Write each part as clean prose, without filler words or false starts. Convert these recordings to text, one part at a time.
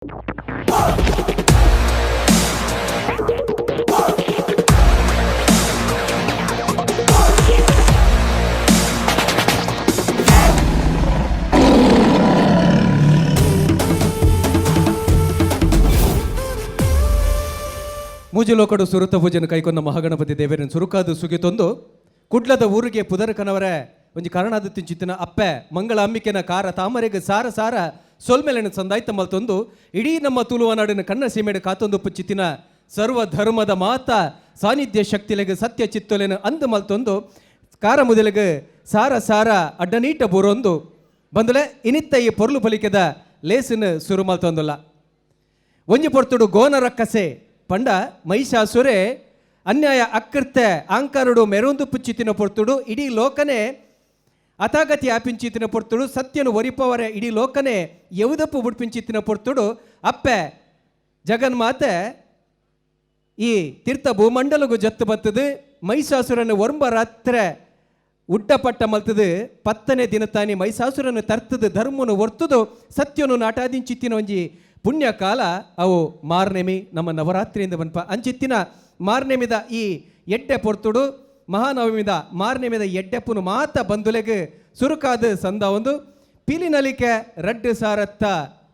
ಮೂಜಿಲೋಕಡು ಸುರುತ ಪೂಜೆನ ಕೈಕೊಂಡ ಮಹಾಗಣಪತಿ ದೇವರನ್ನು ಸುರುಕಾದು ಸುಗಿತೊಂದು ಕುಡ್ಲದ ಊರಿಗೆ ಪುದರ ಕನವರ ಒಂಜಿ ಕರ್ಣಾದ ತಿಂಚಿತ್ತಿನ ಅಪ್ಪೆ ಮಂಗಳ ಅಂಬಿಕೆನ ಕಾರ ತಾಮರೆಗೆ ಸಾರ ಸಾರ ಸೊಲ್ಮೆಲೆನ ಸಂದಾಯ್ತ ಮಲ್ತೊಂದು ಇಡೀ ನಮ್ಮ ತುಳುವ ನಾಡಿನ ಕಣ್ಣ ಸೀಮೆಡೆ ಕಾತೊಂದು ಚಿತ್ತಿನ ಸರ್ವ ಧರ್ಮದ ಮಾತ ಸಾನ್ನಿಧ್ಯ ಶಕ್ತಿಲೆಗೆ ಸತ್ಯ ಚಿತ್ತೊಲೆನ ಅಂದು ಮಲ್ತೊಂದು ಕಾರ ಮುದಲೆಗೆ ಸಾರ ಸಾರ ಅಡ್ಡನೀಟ ಬೂರೊಂದು ಬಂದಲೆ ಇನಿತ್ತ ಈ ಪೊರ್ಲು ಪಲಿಕೆದ ಲೇಸಿನ ಸುರು ಮಲ್ತೊಂದುಲ್ಲ ಒಂಜಿ ಪೊರ್ತುಡು ಗೋನ ರಕ್ಕಸೆ ಪಂಡ ಮಹಿಷಾಸುರೆ ಅನ್ಯಾಯ ಅಕ್ಕರ್ತೆ ಆಂಕರುಡು ಮೆರೊಂದು ಪುಚ್ಚಿತಿನ ಪೊರ್ತುಡು ಇಡೀ ಲೋಕನೇ ಅಥಾಗತಿ ಆಪಿಂಚಿತಿನ ಪೊರ್ತುಡು ಸತ್ಯನು ಒರಿಪವರೆ ಇಡೀ ಲೋಕನೇ ಎವುದಪ್ಪು ಬುಡ್ಪಿಂಚಿತಿನ ಪೊರ್ತುಡು ಅಪ್ಪೆ ಜಗನ್ಮಾತೆ ಈ ತೀರ್ಥ ಭೂಮಂಡಲಗು ಜತ್ತು ಬತ್ತದು ಮಹಿಷಾಸುರನ್ನು ಒರ್ಂಬ ರಾತ್ರೆ ಉಡ್ಡಪಟ್ಟ ಮಲ್ತದು 10ನೇ ದಿನ ತಾನಿ ಮಹಿಷಾಸುರನ್ನು ತರ್ತದು ಧರ್ಮನು ಒರ್ತುದು ಸತ್ಯನು ನಾಟಾದಿಂಚಿತ್ತಿನ ಒಂಜಿ ಪುಣ್ಯ ಕಾಲ ಅವು ಮಾರ್ನೆಮಿ ನಮ್ಮ ನವರಾತ್ರಿಯಿಂದ ಬನ್ಪ ಅಂಚಿತ್ತಿನ ಮಾರ್ನೆಮಿದ ಈ ಎಡ್ಡೆ ಪೊರ್ತುಡು ಮಹಾನವಮಿದ ಮಾರ್ನೆಮಿದ ಎಡ್ಡೆಪ್ಪನು ಮಾತ ಬಂದುಲೆಗೆ ಸುರುಕಾದ ಸಂದ ಒಂದು ಪಿಲಿನಲಿಕೆ ರಡ್ಡು ಸಾರತ್ತ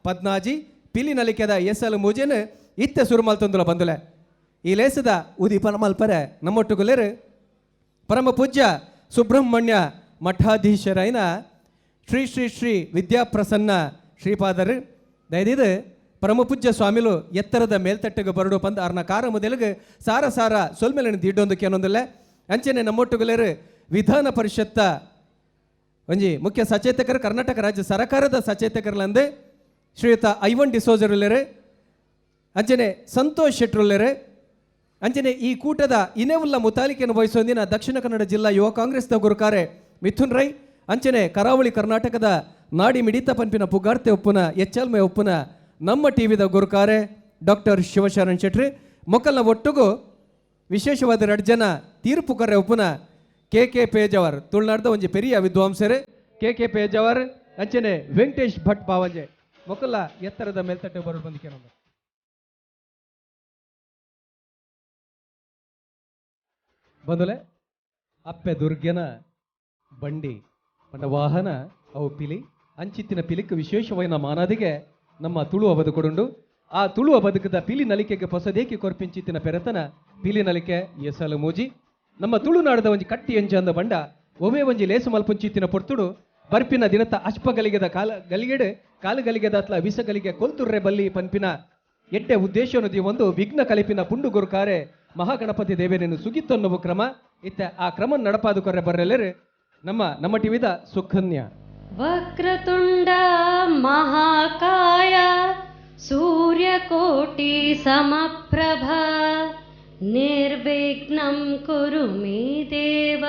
ಪದ್ನಾಜಿ ಪಿಲಿನಲಿಕೆದ ಎಸಲು ಮೂಜೆನು ಇತ್ತೆ ಸುರುಮಲ್ತೊಂದುಲ ಬಂದುಲೆ ಈ ಲೇಸದ ಉದೀಪನ ಮಲ್ಪರೆ ನಮ್ಮೊಟ್ಟುಗುಲೇರು ಪರಮ ಪೂಜ್ಯ ಸುಬ್ರಹ್ಮಣ್ಯ ಮಠಾಧೀಶರೈನ ಶ್ರೀ ಶ್ರೀ ಶ್ರೀ ವಿದ್ಯಾಪ್ರಸನ್ನ ಶ್ರೀಪಾದರು ದಯದಿದು ಪರಮಪೂಜ್ಯ ಸ್ವಾಮಿಲು ಎತ್ತರದ ಮೇಲ್ತಟ್ಟೆಗೆ ಬರಡು ಪಂದ ಅರ್ನ ಕಾರ ಮುದಲಿಗೆ ಸಾರ ಸಾರ ಸೊಲ್ಮೆಲೆನ ದಿಡ್ಡೊಂದು ಕೇನೊಂದಿಲ್ಲ ಅಂಚನೆ ನಮ್ಮೊಟ್ಟುಗಲೇರು ವಿಧಾನ ಪರಿಷತ್ತ ಒಂಜಿ ಮುಖ್ಯ ಸಚೇತಕರು ಕರ್ನಾಟಕ ರಾಜ್ಯ ಸರ್ಕಾರದ ಸಚೇತಕರ್ಲಂದು ಶ್ರೀಯುತ ಐವನ್ ಡಿಸೋಜರುಲ್ಲೇರು ಅಂಚನೆ ಸಂತೋಷ್ ಶೆಟ್ರುಲ್ಲೇರು ಅಂಚನೆ ಈ ಕೂಟದ ಇನೇವುಲ್ಲ ಮುತಾಲಿಕೆಯನ್ನು ವಹಿಸೊಂದಿನ ದಕ್ಷಿಣ ಕನ್ನಡ ಜಿಲ್ಲಾ ಯುವ ಕಾಂಗ್ರೆಸ್ನ ಗುರುಕಾರೆ ಮಿಥುನ್ ರೈ ಅಂಚನೆ ಕರಾವಳಿ ಕರ್ನಾಟಕದ ನಾಡಿ ಮಿಡಿತ ಪಂಪಿನ ಪುಗಾರ್ತೆ ಒಪ್ಪುನ ಎಚ್ಚಲ್ಮೆ ಒಪ್ಪುನ ನಮ್ಮ ಟಿವಿದ ಗುರುಕಾರೆ ಡಾಕ್ಟರ್ ಶಿವಶರಣ್ ಶೆಟ್ಟಿ ಮೊಕ್ಕಲ್ನ ಒಟ್ಟುಗೂ ವಿಶೇಷವಾದ 2 ಜನ ತೀರ್ಪು ಕರೆ ಒಪ್ಪುನ ಕೆ ಪೇಜಾವರ್ ತುಳುನಾಡ್ದ ಒಂಜಿ ಪೆರಿಯ ವಿದ್ವಾಂಸರು ಕೆ ಪೇಜಾವರ್ ಅಂಚನೆ ವೆಂಕಟೇಶ್ ಭಟ್ ಪಾವಂಜೆ ಮೊಕ್ಕಲ್ಲ ಎತ್ತರದ ಮೇಲ್ತಟ್ಟೆ ಬರೋದು ಬಂದಿಕೆ ನಮ್ಮ ಬಂದುಲೆ ಅಪ್ಪೆ ದುರ್ಗೆನ ಬಂಡಿ ಪಂಡ ವಾಹನ ಅವು ಪಿಲಿ ಅಂಚಿತ್ತಿನ ಪಿಲಿಕ್ ವಿಶೇಷವಾದ ಮಾನಾದಿಗೆ ನಮ್ಮ ತುಳುವ ಬದುಕುಡುಂಡು ಆ ತುಳುವ ಬದುಕದ ಪಿಲಿ ನಲಿಕೆಗೆ ಹೊಸದೇಕಿ ಕೊರ್ಪಿಂಚಿತ್ತಿನ ಪೆರತನ ಪಿಲಿ ನಲಿಕೆ ಎಸಲು ಮೂಜಿ ನಮ್ಮ ತುಳುನಾಡದ ಒಂಜಿ ಕಟ್ಟಿ ಎಂಜಂದ ಬಂಡ ಒಮ್ಮೆ ಒಂಜಿ ಲೇಸು ಮಲ್ಪುಂಚಿತ್ತಿನ ಪೊರ್ತುಡು ಬರ್ಪಿನ ದಿನತ ಅಶ್ಪಗಲಿಗೆದ ಗಲಿಗೆಡೆ ಕಾಲುಗಲಿಗೆದ ಅತ್ಲ ವಿಸಗಲಿಗೆ ಕೊಲ್ತುರ್ರೆ ಬಲ್ಲಿ ಪಂಪಿನ ಎಡ್ಡೆ ಉದ್ದೇಶವನ್ನು ಒಂದು ವಿಘ್ನ ಕಲಿಪಿನ ಪುಂಡು ಗುರುಕಾರೆ ಮಹಾಗಣಪತಿ ದೇವರನ್ನು ಸುಗಿತ್ತೊನ್ನುವ ಕ್ರಮ ಇತ್ತ ಆ ಕ್ರಮ ನಡಪಾದು ಕೊರ್ರೆ ಬರ್ರೆಲ್ಲರು ನಮ್ಮ ಟಿವಿದ ಸುಕನ್ಯಾ ವಕ್ರತುಂಡ ಮಹಾಕಾಯ ಸೂರ್ಯಕೋಟಿ ಸಮಪ್ರಭ ನಿರ್ವಿಘ್ನಂ ಕುರು ಮೇ ದೇವ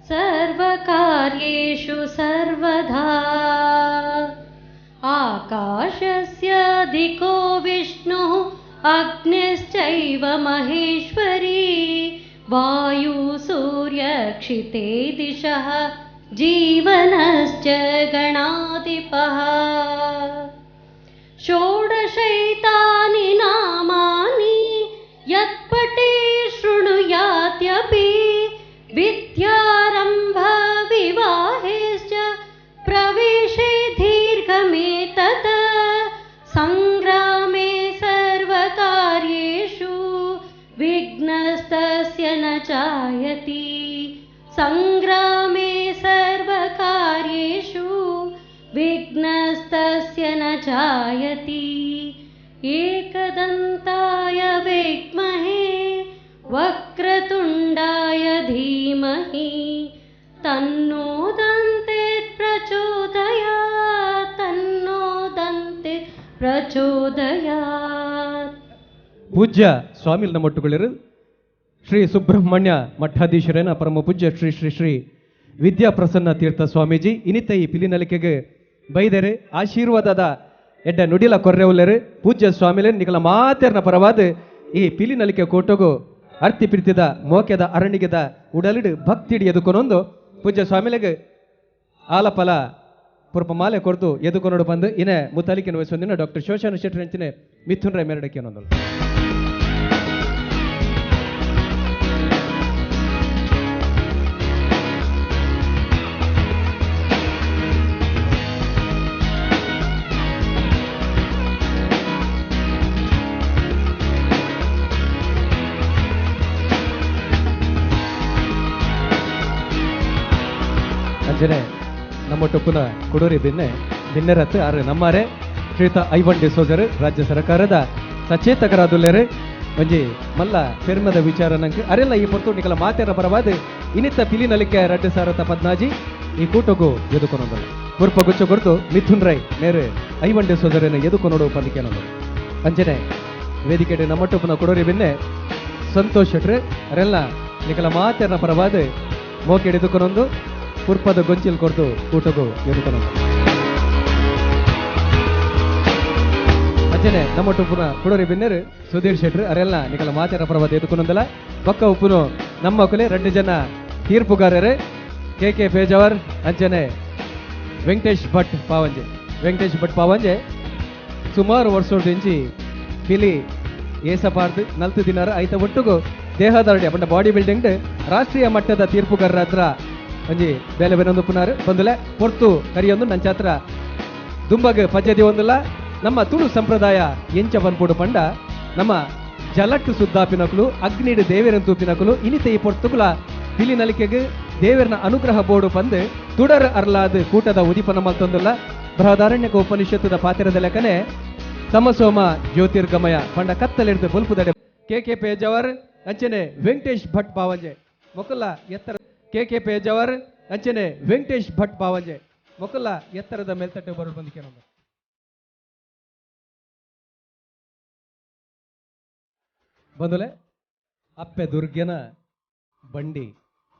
ಸರ್ವಕಾರ್ಯೇಷು ಸರ್ವದಾ ಆಕಾಶಸ್ಯ ದಿಕೋ ವಿಷ್ಣು ಅಗ್ನಿಶ್ಚೈವ ಮಹೇಶ್ವರಿ ವಾಯು ಸೂರ್ಯ ಕ್ಷಿತೆ ದಿಶಃ ಜೀವನಶ್ಚ ಗಣಾಧಿಪಃ ಷೋಡಶೈತಾನಿ ನಾಮಾನಿ ಯತ್ಪಠೇ ಶೃಣುಯಾತ್ಯಪಿ ವಿದ್ಯಾರಂಭ ವಿವಾಹೇಶ್ಚ ಪ್ರವೇಶೇ ದೀರ್ಘಮೇತತ್ ಸಂಗ್ರಾಮೇ ಸರ್ವಕಾರ್ಯೇಷು ವಿಘ್ನಸ್ತಸ್ಯ ನ ಜಾಯತಿ ಸಂಗ್ರಾಮೇ ಸರ್ವಕಾರ್ಯೇಷು ವಿಘ್ನಸ್ತಸ್ಯ ನ ಜಾಯತಿ ಏಕದಂತಾಯ ವಿದ್ಮಹೇ ವಕ್ರತುಂಡಾಯ ಧೀಮಹಿ ತನ್ನೋ ದಂತೆ ಪ್ರಚೋದಯಾತ್ ತನ್ನೋ ದಂತೆ ಪ್ರಚೋದಯಾತ್. ಪೂಜ್ಯ ಸ್ವಾಮಿಲ್ ನಮ್ಮೊಟ್ಟುಗಳಿರು ಶ್ರೀ ಸುಬ್ರಹ್ಮಣ್ಯ ಮಠಾಧೀಶರೇನ ಪರಮ ಪೂಜ್ಯ ಶ್ರೀ ಶ್ರೀ ಶ್ರೀ ವಿದ್ಯಾಪ್ರಸನ್ನ ತೀರ್ಥ ಸ್ವಾಮೀಜಿ ಇನಿತ ಈ ಪಿಲಿನಲಿಕೆಗೆ ಬೈದರೆ ಆಶೀರ್ವಾದದ ಎಡ್ಡ ನುಡಿಲ ಕೊರ್ರೆವುಲ್ಲರು ಪೂಜ್ಯ ಸ್ವಾಮಿಲೆ ನಿಖಲ ಮಾತೆರ್ನ ಪರವಾದ ಈ ಪಿಲಿನಲಿಕೆ ಕೋಟೋಗು ಅರ್ತಿ ಪ್ರೀತಿದ ಮೋಕೆದ ಅರಣಿಗೆದ ಉಡಲಿಡು ಭಕ್ತಿಡಿ ಎದುಕೊನೊಂದು ಪೂಜ್ಯ ಸ್ವಾಮಿಲೆಗೆ ಆಲಪಲ ಪುರ್ಪ ಮಾಲೆ ಕೊರ್ದು ಎದುಕೊನೋಡು ಬಂದು ಇನೇ ಮುತಾಲಿಕಿನ ವಯಸ್ಸೊಂದಿನ ಡಾಕ್ಟರ್ ಶೋಷಣ ಶೆಟ್ಟಿ ಅಂಚಿನ ಮಿಥುನ್ ರೈ ಮೆರಡಕ್ಕೆ ಅನ್ನೋದು ಅಂಜನೆ ನಮ್ಮೊಟ್ಟೊಪ್ಪುನ ಕುಡೂರಿ ಬಿನ್ನೆರತ್ತು ಆರು ನಮ್ಮಾರೆ ಶ್ರೀಯುತ ಐವನ್ ಡಿಸೋಜರ್ ರಾಜ್ಯ ಸರ್ಕಾರದ ಸಚೇತಕರಾದುಲ್ಲೇರು ಒಂಜಿ ಮಲ್ಲ ಪೆರ್ಮದ ವಿಚಾರ ನಂಗೆ ಅರೆಲ್ಲ ಈ ಪೊರ್ತು ನಿಕಲ ಮಾತೆರ ಬರವಾದ ಇನಿತ್ತ ಪಿಲಿನಲಿಕೆ 2014 ಈ ಕೂಟಗೂ ಎದುಕೊನೊಂದಲ್ಲ ಮುರ್ಪ ಗುಚ್ಚ ಕೊರ್ದು ಮಿಥುನ್ ರೈ ನೇರು ಐವನ್ ಡಿಸೋಜರನ್ನು ಎದುಕೊನೋಡು ಪಂದಿಕೆ ಅನ್ನೋದು ಅಂಜನೆ ವೇದಿಕೆ ನಮ್ಮೊಟ್ಟೊಪ್ಪುನ ಕುಡೂರಿ ಬಿನ್ನೆ ಸಂತೋಷ್ ಶೆಟ್ರು ಅರೆಲ್ಲ ನಿಕಲ ಮಾತೆರ ಪರವಾದ ಮೋಕೆ ಎದುಕೊನೊಂದು ಪುರ್ಪದ ಗೊಂಚಿಲ್ ಕೊರ್ದು ಕೂಟಗೂ ಎದುಕೊನೊಂದು ಅಂಜನೆ ನಮ್ಮೊಟ್ಟು ಪುನ ಕುಡೋರಿ ಬಿನ್ನೆರು ಸುಧೀರ್ ಶೆಟ್ರು ಅರೆಲ್ಲ ನಿಕಲ ಮಾತೆರ ಪರವಾದ ಎದುಕೊನೊಂದಲ್ಲ ಪಕ್ಕ ಉಪ್ಪುನು ನಮ್ಮ ಕೊಲೆ 2 ಜನ ತೀರ್ಪುಗಾರರು ಕೆ ಪೇಜಾವರ್ ಅಂಜನೆ ವೆಂಕಟೇಶ್ ಭಟ್ ಪಾವಂಜೆ ಸುಮಾರು ವರ್ಷದಿಂಚಿ ಪಿಲಿ ಏಸಪಾರ್ದು 4 ದಿನಾರ ಐತ ಒಟ್ಟುಗು ದೇಹದಾರ್ಢ್ಯ ಪಂಡ ಬಾಡಿ ಬಿಲ್ಡಿಂಗ್ ರಾಷ್ಟ್ರೀಯ ಮಟ್ಟದ ತೀರ್ಪುಗಾರರ ಹತ್ರ ಒಂಜಿ ಬೇಲೆ ಬೇನೊಂದು ಪುನಾರು ಬಂದುಲೆ ಪೊರ್ತು ಕರಿಯೊಂದು ನಂಚಾತ್ರ ದುಂಬಗ್ ಪದ್ಯದಿ ಒಂದುಲ್ಲ ನಮ್ಮ ತುಳು ಸಂಪ್ರದಾಯ ಎಂಚ ಬನ್ಪುಡು ಪಂಡ ನಮ್ಮ ಜಲಟ್ಟು ಸುದ್ದಾಪಿನಕುಲು ಅಗ್ನಿಡು ದೇವೇರನ್ ತೂಪಿನಕುಲು ಇನಿತೆ ಈ ಪೊರ್ತುಕುಲ ಪಿಲಿ ನಲಿಕೆಗೆ ದೇವರನ ಅನುಗ್ರಹ ಬೋಡು ಪಂದು ತುಡರ್ ಅರ್ಲಾದ ಕೂಟದ ಉದಿಪನ ಮಲ್ತೊಂದುಲ್ಲ ಬೃಹದಾರಣ್ಯಕ ಉಪನಿಷತ್ತದ ಪಾತ್ರದ ಲೆಕ್ಕನೆ ತಮಸೋಮ ಜ್ಯೋತಿರ್ಗಮಯ ಪಂಡ ಕತ್ತಲೆಡ್ದು ಬಲ್ಪುದಡೆ ಕೆ ಪೇಜಾವರ್ ಅಂಚನೆ ವೆಂಕಟೇಶ್ ಭಟ್ ಪಾವಂಜೆ ಮೊಕಲ್ಲ ಎತ್ತರ ಕೆ ಪೇಜಾವರ್ ಅಂಚನೆ ವೆಂಕಟೇಶ್ ಭಟ್ ಪಾವಂಜೆ ಮೊಕಲ್ಲ ಎತ್ತರದ ಮೇಲ್ತಟ್ಟೆ ಬರೋಡು ಬಂದಿಕೆ ನಮ್ಮ ಬಂದುಲೆ ಅಪ್ಪೆ ದುರ್ಗೆನ ಬಂಡಿ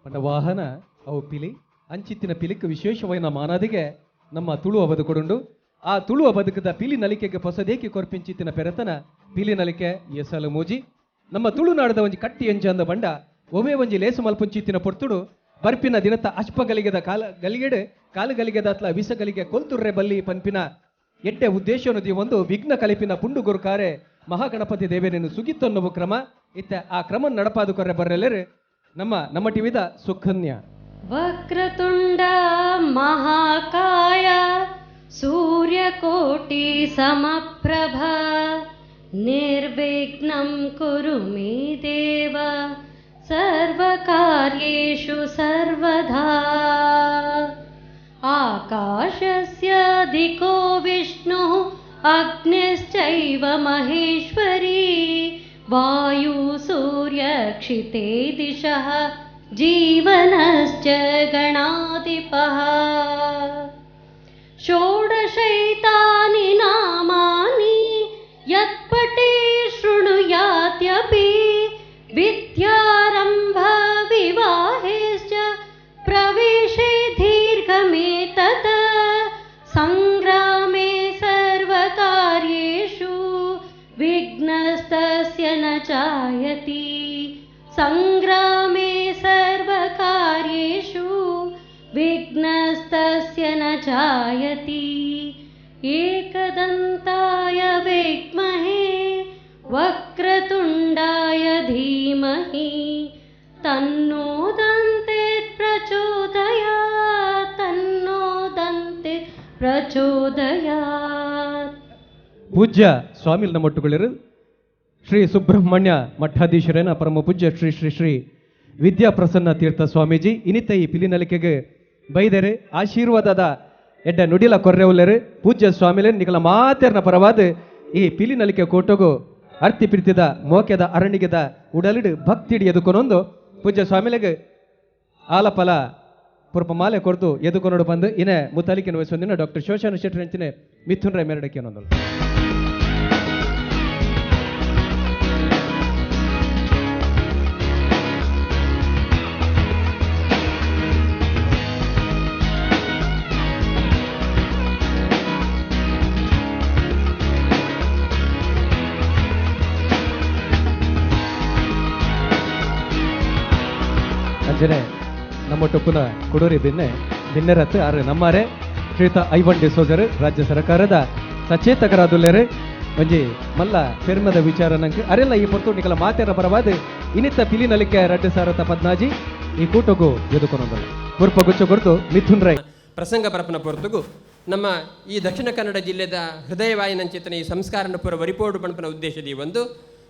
ಪಂಡ ವಾಹನ ಅವು ಪಿಲಿ ಅಂಚಿತ್ತಿನ ಪಿಲಿಕ್ ವಿಶೇಷವಾದ ಮಾನಾದಿಗೆ ನಮ್ಮ ತುಳುವ ಬದುಕೊಡುಂಡು ಆ ತುಳುವ ಬದುಕದ ಪಿಲಿ ನಲಿಕೆಗೆ ಹೊಸದೇಕಿ ಕೊರ್ಪಿಂಚಿತ್ತಿನ ಪೆರತನ ಪಿಲಿ ನಲಿಕೆ ಎಸಲು ಮೂಜಿ ನಮ್ಮ ತುಳುನಾಡದ ಒಂಜಿ ಕಟ್ಟಿ ಎಂಜಂದ ಬಂಡ ಒಮ್ಮೆ ಒಂಜಿ ಲೇಸು ಮಲ್ಪುಂಚಿತ್ತಿನ ಪೊರ್ತುಡು ಬರ್ಪಿನ ದಿನತ ಅಶ್ಪಗಲಿಗೆದ ಗಲಿಗೆಡು ಕಾಲುಗಲಿಗೆದ ಅತ್ಲ ವಿಸಗಲಿಗೆ ಕೊಲ್ತುರ್ರೆ ಬಲ್ಲಿ ಪನ್ಪಿನ ಎಡ್ಡೆ ಉದ್ದೇಶವನ್ನು ಒಂದು ವಿಘ್ನ ಕಲಿಪಿನ ಪುಂಡು ಗುರುಕಾರೆ ಮಹಾಗಣಪತಿ ದೇವೇರನ್ನು ಸುಗಿತ್ತೊನ್ನುವ ಕ್ರಮ ಇತ್ತ ಆ ಕ್ರಮ ನಡಪಾದು ಕೊರ್ರೆ ಬರ್ರೆಲ್ಲರು ನಮ್ಮ ಟಿವಿದ ಸುಕನ್ಯ ವಕ್ರತುಂಡ ಮಹಾಕಾಯ ಸೂರ್ಯಕೋಟಿ ಸಮಪ್ರಭ ನಿರ್ವಿಘ್ನಂ ಕುರು ಮೇ ದೇವ ಸರ್ವಕಾರ್ಯೇಷು ಸರ್ವದಾ ಆಕಾಶಸ್ಯ ದಿಕೋ ವಿಷ್ಣು ಅಗ್ನಿಶ್ಚೈವ ಮಹೇಶ್ವರಿ ವಾಯು ಸೂರ್ಯ ಕ್ಷಿತೆ ದಿಶಃ ಜೀವನಶ್ಚ ಗಣಾಧಿಪಃ ಷೋಡಶೈತಾನಿ ನಾಮಾನಿ ಯತ್ಪಠೇ ಶೃಣುಯಾತ್ಯಪಿ ವಿದ್ಯಾರಂಭ ವಿವಾಹೇಶ್ಚ ಪ್ರವೇಶೇ ದೀರ್ಘಮೇತತ್ ಸಂಗ್ರಾಮೇ ಸರ್ವಕಾರ್ಯೇಷು ವಿಘ್ನಸ್ತಸ್ಯ ನ ಜಾಯತಿ ಸಂಗ್ರಾಮೇ ಸರ್ವಕಾರ್ಯೇಷು ವಿಘ್ನಸ್ತಸ್ಯ ನ ಜಾಯತಿ ಏಕದಂತಾಯ ವಿದ್ಮಹೇ ವಕ್ರತುಂಡಾಯ ಧೀಮಹಿ ತನ್ನೋ ದಂತೆ ಪ್ರಚೋದಯಾತ್ ತನ್ನೋ ದಂತೆ ಪ್ರಚೋದಯಾತ್. ಪೂಜ್ಯ ಸ್ವಾಮಿಲ್ ನಮ್ಮೊಟ್ಟುಗಳಿರು ಶ್ರೀ ಸುಬ್ರಹ್ಮಣ್ಯ ಮಠಾಧೀಶರೇನ ಪರಮ ಪೂಜ್ಯ ಶ್ರೀ ಶ್ರೀ ಶ್ರೀ ವಿದ್ಯಾಪ್ರಸನ್ನ ತೀರ್ಥ ಸ್ವಾಮೀಜಿ ಇನಿತ ಈ ಪಿಲಿನಲಿಕೆಗೆ ಬೈದರೆ ಆಶೀರ್ವಾದದ ಎಡ್ಡ ನುಡಿಲ ಕೊರ್ರೆವುಲ್ಲರು ಪೂಜ್ಯ ಸ್ವಾಮಿಲೆ ನಿಕಲ ಮಾತೆರ್ನ ಪರವಾದ ಈ ಪಿಲಿನಲಿಕೆ ಕೋಟಗು ಅರ್ತಿ ಪ್ರೀತಿದ ಮೋಕೆದ ಅರಣಿಗೆದ ಉಡಲಿಡು ಭಕ್ತಿಡಿ ಎದುಕೊನೊಂದು ಪೂಜ್ಯ ಸ್ವಾಮಿಲೆಗೆ ಆಲಪಲ ಪುರ್ಪ ಮಾಲೆ ಕೊರ್ದು ಎದುಕೊನೋಡು ಬಂದು ಇನೇ ಮುತಾಲಿಕಿನ ವಯಸ್ಸೊಂದಿನ ಡಾಕ್ಟರ್ ಶೋಷಣ ಶೆಟ್ಟಿ ಅಂಚಿನ ಮಿಥುನ್ ರೈ ಮೆರಡಕ್ಕೆ ಅನ್ನೋದು ಅಂಜನೆ ನಮ್ಮೊಟ್ಟೊಪ್ಪುನ ಕುಡೂರಿ ಬಿನ್ನೆರತ್ತು ಆರು ನಮ್ಮಾರೆ ಶ್ರೀಯುತ ಐವನ್ ಡಿಸೋಜರ್ ರಾಜ್ಯ ಸರ್ಕಾರದ ಸಚೇತಕರಾದುಲ್ಲೇರು ಒಂಜಿ ಮಲ್ಲ ಚರ್ಮದ ವಿಚಾರ ನಂಗೆ ಅರೆಲ್ಲ ಈ ಪೊರ್ತು ನಿಕಲ ಮಾತೆರ ಬರವಾದ ಇನಿತ್ತ ಪಿಲಿನಲಿಕೆ 2014 ಈ ಕೂಟಗೂ ಎದುಕೊನೊಂದು ಮುರ್ಪ ಗುಚ್ಚ ಕೊರ್ತು ಮಿಥುನ್ ರೈ ಪ್ರಸಂಗ ಪರಪನ ಪೊರ್ತುಗು ನಮ್ಮ ಈ ದಕ್ಷಿಣ ಕನ್ನಡ ಜಿಲ್ಲೆದ ಹೃದಯವಾಯಿನಂಚಿತನ ಈ ಸಂಸ್ಕಾರನ ಪುರ ವರಿಪೋಡು ಪಣಪನ ಉದ್ದೇಶದಿ ಒಂದು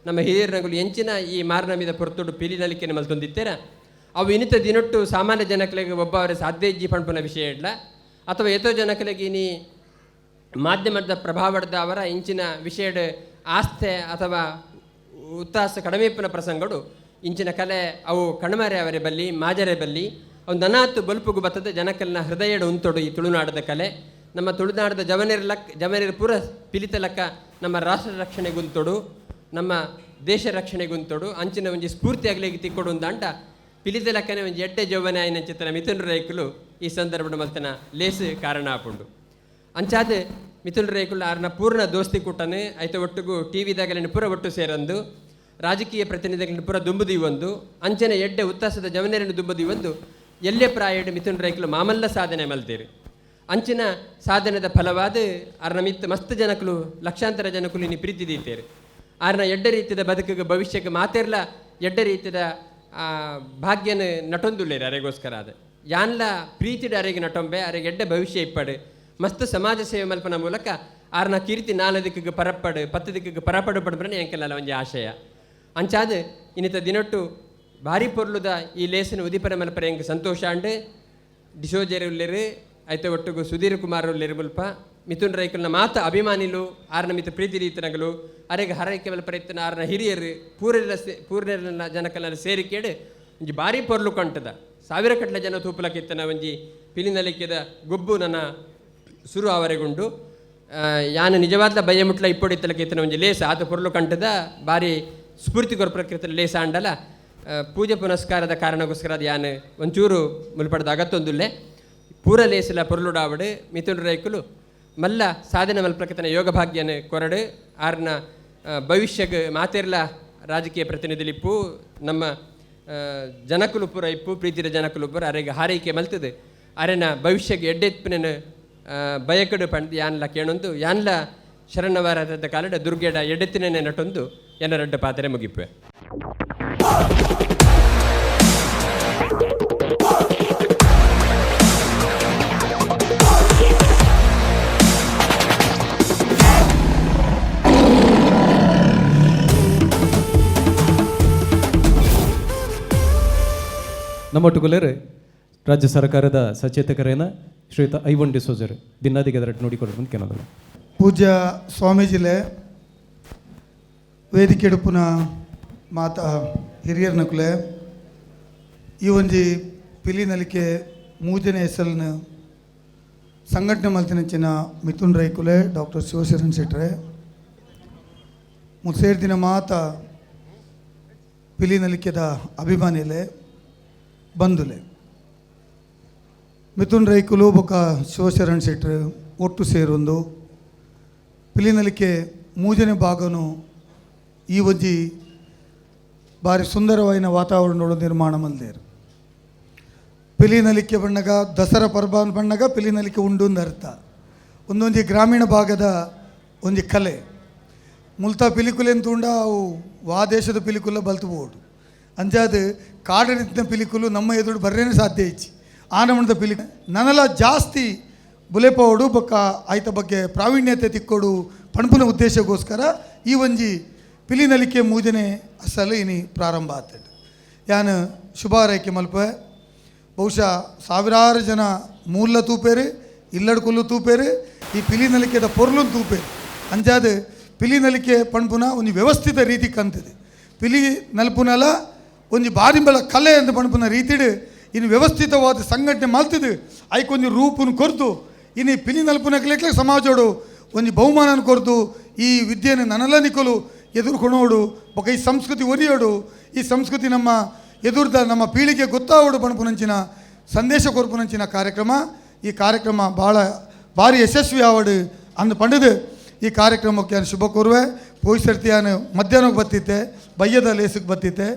ನಮ್ಮ ಹಿರಿಯರನಗಳು ಎಂಚಿನ ಈ ಮಾರ್ನಮಿದ ಪೊರ್ತುಡು ಪಿಲಿನಲಿಕೆನ ಮಲ್ತೊಂದಿತ್ತೇರ ಅವು ಇನಿತ ದಿನೊಟ್ಟು ಸಾಮಾನ್ಯ ಜನಕಲಿಗೆ ಒಬ್ಬವರ ಸಾಧ್ಯ ಇಜ್ಜಿ ಪಣಪನ ವಿಷಯ ಇಡ್ಲ ಅಥವಾ ಎತೋ ಜನಕಲಿಗೆ ಇನಿ ಮಾಧ್ಯಮದ ಪ್ರಭಾವದ ಅವರ ಇಂಚಿನ ವಿಷಯದ ಆಸ್ಥೆ ಅಥವಾ ಉತ್ತಾಸ ಕಡಿಮೆಪ್ಪನ ಪ್ರಸಂಗಗಳು ಇಂಚಿನ ಕಲೆ ಅವು ಕಣ್ಮರೆ ಅವರೇ ಬಲ್ಲಿ ಮಾಜರೆ ಬಲ್ಲಿ ಅವು ನನಾತು ಬಲ್ಪುಗು ಬತ್ತದ ಜನಕಲ್ನ ಹೃದಯದ ಉಂತೊಡು ಈ ತುಳುನಾಡದ ಕಲೆ ನಮ್ಮ ತುಳುನಾಡದ ಜವನರ ಪೂರ ಪಿಲಿತ ಲೆಕ್ಕ ನಮ್ಮ ರಾಷ್ಟ್ರ ರಕ್ಷಣೆಗುಂತೊಡು ನಮ್ಮ ದೇಶ ರಕ್ಷಣೆಗುಂತೊಡು ಅಂಚಿನ ಒಂಜಿ ಸ್ಫೂರ್ತಿ ಆಗಲಿಕ್ಕೆ ತಿಕ್ಕೊಡು ಅಂದಂಟ ಪಿಲಿತ ಲೆಕ್ಕನೆ ಒಂಜಿ ಎಡ್ಡೆ ಜೌವನೆ ಆಯ್ನ ಚಿತ್ರ ಮಿಥುನ್ ರೈಕುಲು ಈ ಸಂದರ್ಭದ ಮಲ್ತನ ಲೇಸು ಕಾರಣ ಆಪುಂಡು ಅಂಚಾದ ಮಿಥುನ್ ರೇಕುಲ್ ಆರ್ನ ಪೂರ್ಣ ದೋಸ್ತಿ ಕೂಟನೆ ಐತ ಒಟ್ಟಿಗೂ ಟಿ ವಿದಾಗಲಿನ ಪೂರ ಒಟ್ಟು ಸೇರಂದು ರಾಜಕೀಯ ಪ್ರತಿನಿಧಿಗಳಿನ ಪೂರ ದುಂಬುದಿ ಒಂದು ಅಂಚನೆ ಎಡ್ಡೆ ಉತ್ತಾಸದ ಜವನೇರಿನ ದುಂಬುದಿ ಒಂದು ಎಲ್ಲೇ ಪ್ರಾಯಡ್ ಮಿಥುನ್ ರೇಕುಲು ಮಾಮಲ್ಲ ಸಾಧನೆ ಮಲ್ತೀರಿ ಅಂಚಿನ ಸಾಧನೆದ ಫಲವಾದ ಆರ್ನ ಮಸ್ತ್ ಜನಕಲು ಲಕ್ಷಾಂತರ ಜನಕಲು ಇನ್ನು ಪ್ರೀತಿ ದೀತೇರಿ ಆರ್ನ ಎಡ್ಡೆ ರೀತಿಯ ಬದುಕಿಗೆ ಭವಿಷ್ಯಕ್ಕೆ ಮಾತೇರ್ಲ ಎಡ್ಡೆ ರೀತಿಯ ಭಾಗ್ಯನ ನಟೊಂದುಳ್ಳೇರಿ ಅರೆಗೋಸ್ಕರ ಅದು ಯಾನ್ಲ ಪ್ರೀತಿಡ ಅರೆಗೆ ನಟೊಂಬೆ ಅರೆಗೆ ಎಡ್ಡೆ ಭವಿಷ್ಯ ಇಪ್ಪಡು ಮಸ್ತ್ ಸಮಾಜ ಸೇವೆ ಮಲ್ಪನ ಮೂಲಕ ಆರ್ನ ಕೀರ್ತಿ ನಾಲ ದಿಕ್ಕಿಗೆ ಪರಪ್ಪಡು 10 ದಿಕ್ಕಿಗೆ ಪರಪಡು ಪಡ್ಬನೆ ಎಂಕೆಲ್ಲ ಒಂಜಿ ಆಶಯ ಅಂಚಾದ ಇನ್ನಿತ ದಿನೊಟ್ಟು ಭಾರಿ ಪೊರ್ಲುದ ಈ ಲೇಸಿನ ಉದಿಪರ ಮಲ್ಪರ ಎಂಗೆ ಸಂತೋಷ ಅಂಡು ಡಿಸೋಜರ್ ಉಲ್ಲೇರು ಐತ ಒಟ್ಟಿಗೂ ಸುಧೀರ್ ಕುಮಾರ್ ಉಲ್ಲೇರು ಮುಲ್ಪ ಮಿಥುನ್ ರೈಕಲ್ನ ಮಾತ ಅಭಿಮಾನಿಲು ಆರ್ನ ಮಿತ ಪ್ರೀತಿ ರೀತನಗಳು ಅರೆಗೆ ಹರೈಕೆ ಮಲ್ಪರ ಇತ್ತನ ಆರ್ನ ಹಿರಿಯರು ಪೂರ್ಣ ಜನಕಲ್ಲ ಸೇರಿಕೇಡು ಒಂಜಿ ಭಾರಿ ಪೊರ್ಲು ಕಂಟದ 1000 ಕಟ್ಲೆ ಜನ ತೂಪಲಕ್ಕಿತ್ತನ ಒಂಜಿ ಪಿಲಿನಲಿಕೆದ ಗೊಬ್ಬು ನನ್ನ ಶುರು ಅವರೆಗುಂಡು ಯಾನು ನಿಜವಾದ ಭಯ ಮುಟ್ಲ ಇಪ್ಪೊಡಿತ್ತಲಕ್ಕೆ ಇತ್ತನ ಒಂಜಿ ಲೇಸ ಆತ ಪೊರ್ಲು ಕಂಟದ ಭಾರಿ ಸ್ಫೂರ್ತಿಗೊರ ಪ್ರಕೃತಿ ಲೇಸ ಅಂಡಲ ಪೂಜೆ ಪುನಸ್ಕಾರದ ಕಾರಣಕ್ಕೋಸ್ಕರ ಅದು ಯಾನು ಒಂಚೂರು ಮುಲ್ಪಡ್ದ ಅಗತ್ತೊಂದುಲ್ಲೆ ಪೂರ ಲೇಸಲ ಪೊರ್ಲುಡಾವಡು ಮಿಥುನ್ ರೈಕುಲು ಮಲ್ಲ ಸಾಧನೆ ಮಲ್ಪಲಕ್ಕಿತನ ಯೋಗ ಭಾಗ್ಯನ ಕೊರಡು ಆರ್ನ ಭವಿಷ್ಯಗೆ ಮಾತೆರ್ಲ ರಾಜಕೀಯ ಪ್ರತಿನಿಧಿಲಿಪ್ಪು ನಮ್ಮ ಜನಕುಲು ಪುರ ಇಪ್ಪು ಪ್ರೀತಿಯ ಜನಕುಲು ಪುರ ಅರೆಗೆ ಹಾರೈಕೆ ಮಲ್ತದೆ ಅರೆನ ಭವಿಷ್ಯಕ್ಕೆ ಎಡ್ಡೆತ್ಪನ ಬಯಕಡು ಪಂಡ್ ಯಾನ್ಲ ಕೇಳೊಂದು ಯಾನ್ಲ ಶರಣವಾರದ ಕಾಲದ ದುರ್ಗೆಡ ಎಡೆತ್ತಿನೇ ನಟೊಂದು ಎನ್ನರಡ್ಡ ಪಾತ್ರೆ ಮುಗಿಪೆ ನಮ್ಮೊಟ್ಟುಗುಲೇರು ರಾಜ್ಯ ಸರ್ಕಾರದ ಸಚೇತಕರೇನ ಶ್ರೀಯುತ ಐವನ್ ಡಿಸೋಜರ್ ಭಿನ್ನಾದಿಗೆ ಅದರ ನೋಡಿಕೊಂಡು ಬಂದು ಕೇಳೋದಿಲ್ಲ ಪೂಜ್ಯ ಸ್ವಾಮೀಜಿಲೆ ವೇದಿಕೆಡುಪುನ ಮಾತ ಹಿರಿಯರ್ನಕುಲೆ ಈ ಒಂಜಿ ಪಿಲಿನಲಿಕೆ ಮೂಜನೆ ಹೆಸರಿನ ಸಂಘಟನೆ ಮಲ್ತಿನಂಚಿನ ಮಿಥುನ್ ರೈಕುಲೆ ಡಾಕ್ಟರ್ ಶಿವಶರಣ್ ಶೆಟ್ರೆ ಮುಸೇರ್ದಿನ ಮಾತ ಪಿಲಿನಲಿಕೆದ ಅಭಿಮಾನಿಲೆ ಬಂಧುಲೆ ಮಿಥುನ್ ರೈಕುಲು ಬೊಕ ಶಿವಶರಣ್ ಶೆಟ್ರು ಒಟ್ಟು ಸೇರೊಂದು ಪಿಲಿನಲಿಕೆ ಮೂಜನೆ ಭಾಗನು ಈ ಒಂಜಿ ಭಾರಿ ಸುಂದರವಾಯಿನ ವಾತಾವರಣ ನಿರ್ಮಾಣ ಮಲ್ದೇರು ಪಿಲಿನಲಿಕೆ ಬಣ್ಣಗ ದಸರಾ ಪರ್ಬ ಬಣ್ಣಗ ಪಿಲಿನಲಿಕೆ ಉಂಡು ಅಂದ ಅರ್ಥ ಒಂದೊಂಜಿ ಗ್ರಾಮೀಣ ಭಾಗದ ಒಂಜಿ ಕಲೆ ಮುಲ್ತಾ ಪಿಲಿಕುಲೆ ಅಂತ ಉಂಡ ಅವು ವಾ ದೇಶದ ಪಿಲಿಕುಲ ಬಲ್ತುಬೋದು ಅಂಜಾದ ಕಾಡರಿದ್ದ ಪಿಲಿಕುಲು ನಮ್ಮ ಎದುರು ಬರ್ರೇನೆ ಸಾಧ್ಯ ಇಚ್ಚಿ ಆನಮಣದ ಪಿಲಿಕು ನನ್ನಲ್ಲ ಜಾಸ್ತಿ ಬುಲೆಪೋಡು ಬೊಕ್ಕ ಆಯ್ತ ಬಗ್ಗೆ ಪ್ರಾವೀಣ್ಯತೆ ತಿಕ್ಕೊಡು ಪಣಪುನ ಉದ್ದೇಶಕ್ಕೋಸ್ಕರ ಈ ಒಂಜಿ ಪಿಲಿನಲಿಕೆ ಮೂಜನೆ ಅಸಲು ಇನಿ ಪ್ರಾರಂಭ ಆಗ್ತದೆ ಯಾನು ಶುಭಾರೈಕೆ ಮಲ್ಪೆ ಬಹುಶಃ ಸಾವಿರಾರು ಜನ ಮೂಲ ತೂಪೇರು ಇಲ್ಲಡ್ಕೊಲ್ಲು ತೂಪೇರು ಈ ಪಿಲಿನಲಿಕೆದ ಪೊರ್ಲು ತೂಪೇರು ಅಂಜಾದ ಪಿಲಿನಲಿಕೆ ಪಣಪುನ ಒಂದು ವ್ಯವಸ್ಥಿತ ರೀತಿ ಕಂತಿದೆ ಪಿಲಿ ನಲ್ಪುನಲ ಒಂದು ಬಾರಿಂಬಳ ಕಲೆ ಅಂತ ಪಣಪುನ ರೀತಿಡು ಇನ್ನು ವ್ಯವಸ್ಥಿತವಾದ ಸಂಘಟನೆ ಮಲ್ತಿದ್ದು ಐಕೊಂದು ರೂಪನ್ನು ಕೊರ್ದು ಇನ್ನು ಪಿಲಿ ನಲ್ಪುನಕ್ಲೆಕ್ಲೆ ಸಮಾಜೋಡು ಒಂದು ಬಹುಮಾನ ಕೊರ್ದು ಈ ವಿದ್ಯೆಯನ್ನು ನನ್ನೆಲ್ಲ ನಿಕ್ಕಲು ಎದುರ್ಕೊಳೋಡು ಬೊಕ ಈ ಸಂಸ್ಕೃತಿ ಒರಿಯೋಡು ಈ ಸಂಸ್ಕೃತಿ ನಮ್ಮ ಎದುರ್ದ ನಮ್ಮ ಪೀಳಿಗೆ ಗೊತ್ತಾವಡು ಪಣಪುನಂಚಿನ ಸಂದೇಶ ಕೊರ್ಪುನಂಚಿನ ಕಾರ್ಯಕ್ರಮ ಈ ಕಾರ್ಯಕ್ರಮ ಭಾಳ ಭಾರಿ ಯಶಸ್ವಿ ಆವಡು ಅಂದು ಪಂಡದು ಈ ಕಾರ್ಯಕ್ರಮಕ್ಕೆ ನಾನು ಶುಭ ಕೋರುವೆ ಪೋಯ್ ಸರ್ತಿ ನಾನು ಮಧ್ಯಾಹ್ನಕ್ಕೆ ಬತ್ತಿದ್ದೆ ಬಯ್ಯದ ಲೇಸಕ್ಕೆ ಬತ್ತಿದ್ದೆ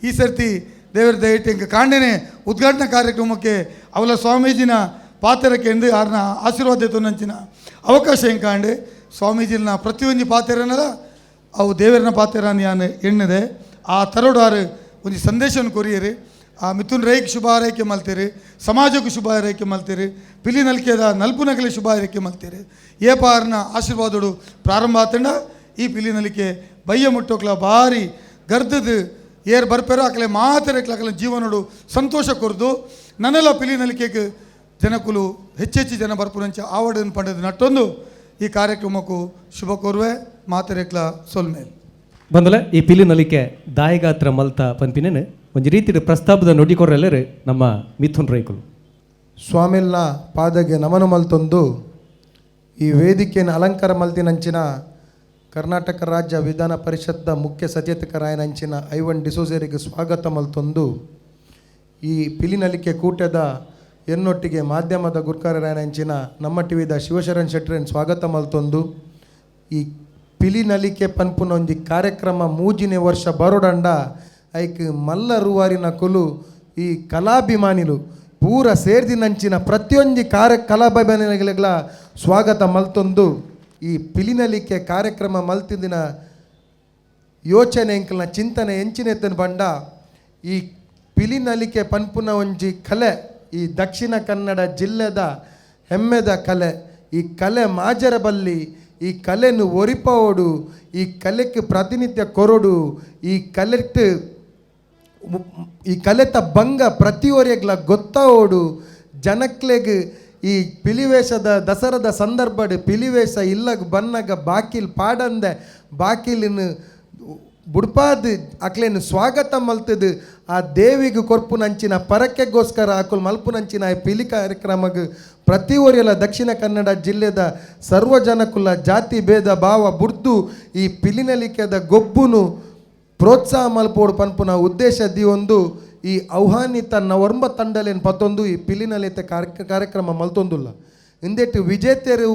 ಈ ಸರ್ತಿ ದೇವರ ದಯವಿಟ್ಟು ಹಿಂಗೆ ಕಾಂಡೇನೆ ಉದ್ಘಾಟನಾ ಕಾರ್ಯಕ್ರಮಕ್ಕೆ ಅವಲ ಸ್ವಾಮೀಜಿನ ಪಾತೆರಕ್ಕೆ ಎಂದು ಯಾರನ್ನ ಆಶೀರ್ವಾದ ತೊನ್ನಂಚಿನ ಅವಕಾಶ ಹೆಂಕಾಂಡೆ ಸ್ವಾಮೀಜಿನ ಪ್ರತಿಯೊಂದು ಪಾತೆರನಲ್ಲ ಅವು ದೇವರನ ಪಾತೆರನ್ನು ಯಾನು ಎಣ್ಣದೆ ಆ ತರಡು ಆರು ಒಂದು ಸಂದೇಶವನ್ನು ಕೊರಿಯರಿ ಆ ಮಿಥುನ್ ರೈಗೆ ಶುಭ ಹಾರೈಕೆ ಮಲ್ತೀರಿ, ಸಮಾಜಕ್ಕೂ ಶುಭ ಹಾರೈಕೆ ಮಲ್ತೀರಿ, ಪಿಲಿ ನಲ್ಕೆದ ನಲ್ಪುನಗಲಿ ಶುಭ ಹಾರೈಕೆ ಮಲ್ತೀರಿ. ಏಪಾರನ ಆಶೀರ್ವಾದಗಳು ಪ್ರಾರಂಭ ಆತಂಡ ಈ ಪಿಲಿ ನಲಿಕೆ ಬಯ್ಯ ಮುಟ್ಟೋಕ್ಲ ಭಾರಿ ಗರ್ದದು ಏರ್ ಬರ್ಪೇರೋ ಆಕಲೆ ಮಾತಾಡಕ್ಲಾಕಲ ಜೀವನೋಡು ಸಂತೋಷ ಕೊರ್ದು ನನ್ನೆಲ್ಲ ಪಿಲಿ ನಲಿಕೆಗೆ ಜನಕುಲು ಹೆಚ್ಚೆಚ್ಚು ಜನ ಬರ್ಪುರಂಚ ಆವಡನ್ನು ಪಡೆದು ನಟ್ಟೊಂದು ಈ ಕಾರ್ಯಕ್ರಮಕ್ಕೂ ಶುಭ ಕೋರುವೆ ಮಾತಾಡಕ್ಲ ಸೊಲ್ಮೇಲೆ ಬಂದಲ ಈ ಪಿಲಿ ನಲಿಕೆ ದಾಯಗಾತ್ರ ಮಲ್ತ ಪಂಪಿನೇನು ಒಂದು ರೀತಿಯ ಪ್ರಸ್ತಾಪದ ನುಡಿಕೊರೆಲ್ಲರು ನಮ್ಮ ಮಿಥುನ್ ರೈಕುಲು ಸ್ವಾಮಿಲ್ನ ಪಾದಗೆ ನಮನ ಮಲ್ತೊಂದು ಈ ವೇದಿಕೆಯನ್ನು ಅಲಂಕಾರ ಮಲ್ತಿನಂಚಿನ ಕರ್ನಾಟಕ ರಾಜ್ಯ ವಿಧಾನ ಪರಿಷತ್ದ ಮುಖ್ಯ ಸಚೇತಕರಾಯನಂಚಿನ ಐವನ್ ಡಿಸೋಜರಿಗೆ ಸ್ವಾಗತ ಮಲ್ತೊಂದು ಈ ಪಿಲಿನಲಿಕೆ ಕೂಟದ ಎನ್ನೊಟ್ಟಿಗೆ ಮಾಧ್ಯಮದ ಗುರ್ಕಾರರಾಯನಂಚಿನ ನಮ್ಮ ಟಿವಿದ ಶಿವಶರಣ್ ಶೆಟ್ರನ್ ಸ್ವಾಗತ ಮಲ್ತೊಂದು ಈ ಪಿಲಿನಲಿಕೆ ಪನ್ಪುನ ಒಂಜಿ ಕಾರ್ಯಕ್ರಮ ಮೂಜಿನೇ ವರ್ಷ ಬರೋಡಂಡ ಐಕ್ ಮಲ್ಲ ರೂವಾರಿನ ಕುಲು ಈ ಕಲಾಭಿಮಾನಿಲು ಪೂರ ಸೇರ್ದಿನಂಚಿನ ಪ್ರತಿಯೊಂದು ಕಲಾಭಿಮಾನಿಗಳ ಸ್ವಾಗತ ಮಲ್ತೊಂದು ಈ ಪಿಲಿನಲಿಕೆ ಕಾರ್ಯಕ್ರಮ ಮಲ್ತಿದಿನ ಯೋಚನೆ ಎಂಕಲ್ನ ಚಿಂತನೆ ಎಂಚಿನೆತ್ತನ ಬಂಡ ಈ ಪಿಲಿನಲಿಕೆ ಪನ್ಪುನ ಒಂಜಿ ಕಲೆ ಈ ದಕ್ಷಿಣ ಕನ್ನಡ ಜಿಲ್ಲೆದ ಹೆಮ್ಮೆದ ಕಲೆ. ಈ ಕಲೆ ಮಾಜರ ಬಲ್ಲಿ ಈ ಕಲೆನು ಒರಿಪೋಡು ಈ ಕಲೆಕ್ಕೆ ಪ್ರಾತಿನಿಧ್ಯ ಕೊರಡು ಈ ಕಲೆತ ಭಂಗ ಪ್ರತಿಯೊರೆಗ್ಲ ಗೊತ್ತೋಡು ಜನಕ್ಲೆಗ್ ಈ ಪಿಲಿವೇಷದ ದಸರದ ಸಂದರ್ಭಡ್ ಪಿಲಿವೇಷ ಇಲ್ಲಗ ಬನ್ನಗ ಬಾಕಿಲ್ ಪಾಡಂದೆ ಬಾಕಿಲಿನ ಬುಡ್ಪಾದ್ ಅಕ್ಲೇನು ಸ್ವಾಗತ ಮಲ್ತದು ಆ ದೇವಿಗೆ ಕೊರ್ಪುನಂಚಿನ ಪರಕ್ಕೆಗೋಸ್ಕರ ಆಕುಲ್ ಮಲ್ಪುನಂಚಿನ ಪಿಲಿ ಕಾರ್ಯಕ್ರಮಗ್ ಪ್ರತಿಯೊರೆಲ್ಲ ದಕ್ಷಿಣ ಕನ್ನಡ ಜಿಲ್ಲೆದ ಸರ್ವಜನಕುಲ ಜಾತಿ ಭೇದ ಭಾವ ಬುಡ್ದು ಈ ಪಿಲಿನಲಿಕೆದ ಗೊಬ್ಬುನು ಪ್ರೋತ್ಸಾಹ ಮಲ್ಪೋಡು ಪನ್ಪುನ ಉದ್ದೇಶ ಒಂದು ಈ ಆಹ್ವಾನಿತ ನವರ್ಮ ತಂಡಲೇನು ಪತ್ತೊಂದು ಈ ಪಿಲಿನಲಿತೆ ಕಾರ್ಯಕ್ರಮ ಮಲ್ತೊಂದುಲ್ಲ ಇಂದೆಟ್ಟು ವಿಜೇತರು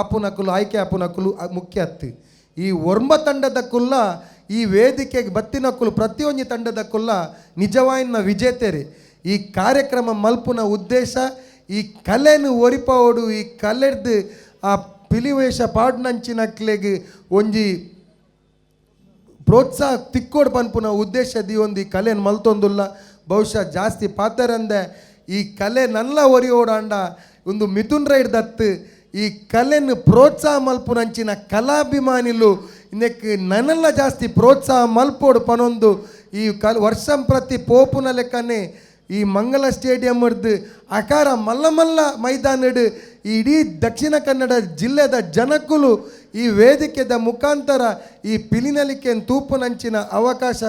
ಆಪುನಕುಲು ಆಯ್ಕೆ ಆಪುನಕುಲು ಮುಖ್ಯ ಹತ್ತಿ ಈ ಒರ್ಮ ತಂಡದಕ್ಕುಲ್ಲ ಈ ವೇದಿಕೆಗೆ ಬತ್ತಿನಕುಲು ಪ್ರತಿಯೊಂದು ತಂಡದಕ್ಕುಲ್ಲ ನಿಜವಾಯಿನ ವಿಜೇತರೇ. ಈ ಕಾರ್ಯಕ್ರಮ ಮಲ್ಪುನ ಉದ್ದೇಶ ಈ ಕಲೆನು ಒರಿಪೋಡು ಈ ಕಲೆಡ್ದು ಆ ಪಿಲಿವೇಷ ಪಾಡ್ನಂಚಿನಕ್ಲೆಗ್ ಒಂಜಿ ಪ್ರೋತ್ಸಾಹ ತಿಕ್ಕೋಡು ಪನ್ಪುನ ಉದ್ದೇಶ ಒಂದು ಈ ಕಲೆಯನ್ನು ಮಲ್ತೊಂದುಲ್ಲ. ಬಹುಶಃ ಜಾಸ್ತಿ ಪಾತರಂದೆ ಈ ಕಲೆ ನಲ್ಲ ಒರಿಯೋಡಾಂಡ ಒಂದು ಮಿಥುನ್ ರೈಡ್ ದತ್ತು ಈ ಕಲೆಯನ್ನು ಪ್ರೋತ್ಸಾಹ ಮಲ್ಪುನಂಚಿನ ಕಲಾಭಿಮಾನಿಲು ಇನ್ನಕ್ಕೆ ನನ್ನೆಲ್ಲ ಜಾಸ್ತಿ ಪ್ರೋತ್ಸಾಹ ಮಲ್ಪೋಡು ಪನೊಂದು ಈ ವರ್ಷಂ ಪ್ರತಿ ಪೋಪುನ ಲೆಕ್ಕನೆ ಈ ಮಂಗಲ ಸ್ಟೇಡಿಯಂ ಹಿಡ್ದು ಅಕಾರ ಮಲ್ಲ ಮಲ್ಲ ಮೈದಾನಡು ಇಡೀ ದಕ್ಷಿಣ ಕನ್ನಡ ಜಿಲ್ಲೆದ ಜನಕ್ಕುಲು ಈ ವೇದಿಕೆದ ಮುಖಾಂತರ ಈ ಪಿಲಿನಲಿಕೆಯನ್ನು ತೂಪುನಂಚಿನ ಅವಕಾಶ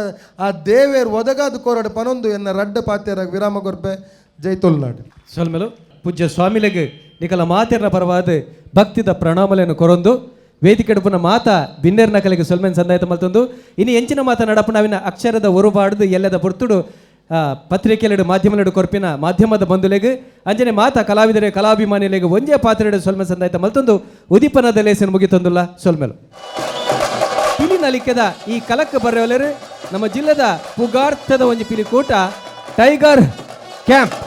ಆ ದೇವೇರು ಒದಗಾದು ಕೋರಡು ಪನೊಂದು ಎನ್ನ ರಡ್ಡ ಪಾತ್ಯರ ವಿರಾಮ ಕೊರ್ಪೆ ಜೈ ತುಳುನಾಡು ಸೊಲ್ಮೆಲು ಪೂಜ್ಯ ಸ್ವಾಮಿಲೆಗೆ ನಿಕಲ ಮಾತೆರ್ನ ಪರವಾದ ಭಕ್ತಿದ ಪ್ರಣಾಮಲೆಯನ್ನು ಕೊರೊಂದು ವೇದಿಕೆ ಎಡುಪುನ ಮಾತ ಬಿನ್ನೇರ್ನ ಕಲೆಗೆ ಸೊಲ್ಮೆನ್ ಸಂದಾಯತ ಮಲ್ತೊಂದು ಇನ್ನು ಎಂಚಿನ ಮಾತ ನಡಪು ನಾವಿನ ಅಕ್ಷರದ ಒರುಬಾಡ್ದು ಎಲ್ಲದ ಬುರ್ತುಡು ಪತ್ರಿಕೆಲೆಡು ಮಾಧ್ಯಮಲೆಡು ಕೊರ್ಪಿನ ಮಾಧ್ಯಮದ ಬಂಧುಲೆಗೆ ಅಂಜನೆ ಮಾತ ಕಲಾವಿದರೆ ಕಲಾಭಿಮಾನಿಲೆಗೆ ಒಂಜೇ ಪಾತ್ರೆಡು ಸೊಲ್ಮೆನ್ ಸಂದಾಯತ ಮಲ್ತೊಂದು ಉದಿಪನದ ಲೇಸನ್ನು ಮುಗಿತೊಂದುಲ್ಲ ಸೊಲ್ಮೆಲು ಪಿಲಿ ನಲಿಕೆದ ಈ ಕಲಕ್ಕೆ ಬರೆಯೊಲೆರು ನಮ್ಮ ಜಿಲ್ಲೆದ ಪುಗಾರ್ಥದ ಒಂಜಿ ಪಿಲಿ ಕೂಟ ಟೈಗರ್ ಕ್ಯಾಂಪ್